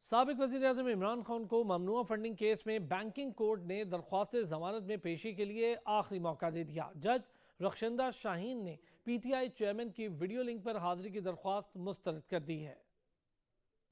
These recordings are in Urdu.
سابق وزیراعظم عمران خان کو ممنوعہ فنڈنگ کیس میں بینکنگ کورٹ نے درخواست ضمانت میں پیشی کے لیے آخری موقع دے دیا۔ جج رخشندہ شاہین نے پی ٹی آئی چیئرمین کی ویڈیو لنک پر حاضری کی درخواست مسترد کر دی ہے۔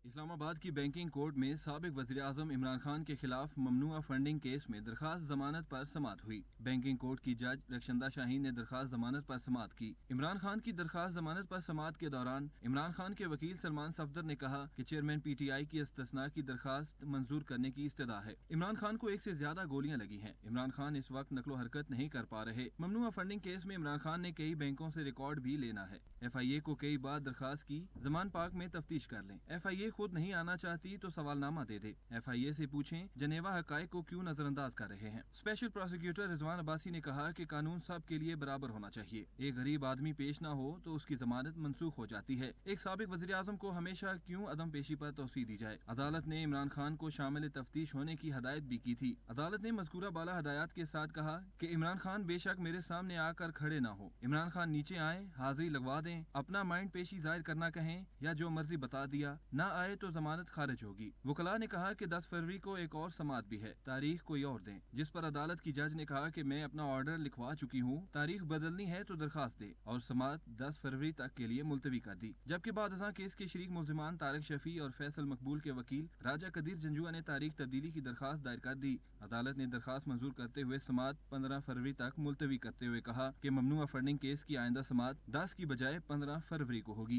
اسلام آباد کی بینکنگ کورٹ میں سابق وزیراعظم عمران خان کے خلاف ممنوعہ فنڈنگ کیس میں درخواست ضمانت پر سماعت ہوئی۔ بینکنگ کورٹ کی جج رخشندہ شاہین نے درخواست ضمانت پر سماعت کی۔ عمران خان کی درخواست ضمانت پر سماعت کے دوران عمران خان کے وکیل سلمان صفدر نے کہا کہ چیئرمین پی ٹی آئی کی استثناء کی درخواست منظور کرنے کی استدعا ہے۔ عمران خان کو ایک سے زیادہ گولیاں لگی ہیں۔ عمران خان اس وقت نقل و حرکت نہیں کر پا رہے۔ ممنوعہ فنڈنگ کیس میں عمران خان نے کئی بینکوں سے ریکارڈ بھی لینا ہے۔ ایف آئی اے کو کئی بار درخواست کی زمان پاک میں تفتیش کر لیں۔ ایف آئی اے خود نہیں آنا چاہتی تو سوال نامہ دے دے۔ ایف آئی اے سے پوچھیں جنیوا حقائق کو کیوں نظر انداز کر رہے ہیں۔ اسپیشل پروسیکیوٹر رضوان عباسی نے کہا کہ قانون سب کے لیے برابر ہونا چاہیے۔ ایک غریب آدمی پیش نہ ہو تو اس کی ضمانت منسوخ ہو جاتی ہے۔ ایک سابق وزیر اعظم کو ہمیشہ کیوں عدم پیشی پر توسیع دی جائے۔ عدالت نے عمران خان کو شامل تفتیش ہونے کی ہدایت بھی کی تھی۔ عدالت نے مذکورہ بالا ہدایات کے ساتھ کہا کہ عمران خان بے شک میرے سامنے آ کر کھڑے نہ ہو۔ عمران خان نیچے آئیں، حاضری لگوا دیں، اپنا مائنڈ پیشی ظاہر کرنا کہیں یا جو مرضی بتا دیا، نہ آئے تو ضمانت خارج ہوگی۔ وکلاء نے کہا کہ 10 فروری کو ایک اور سماعت بھی ہے، تاریخ کوئی اور دیں، جس پر عدالت کی جج نے کہا کہ میں اپنا آرڈر لکھوا چکی ہوں، تاریخ بدلنی ہے تو درخواست دے، اور سماعت 10 فروری تک کے لیے ملتوی کر دی۔ جبکہ بعد ازاں کیس کے شریک ملزمان طارق شفیع اور فیصل مقبول کے وکیل راجہ قدیر جنجوعہ نے تاریخ تبدیلی کی درخواست دائر کر دی۔ عدالت نے درخواست منظور کرتے ہوئے سماعت 15 فروری تک ملتوی کرتے ہوئے کہا کہ ممنوعہ فنڈنگ کیس کی آئندہ سماعت 10 کی بجائے 15 فروری کو ہوگی۔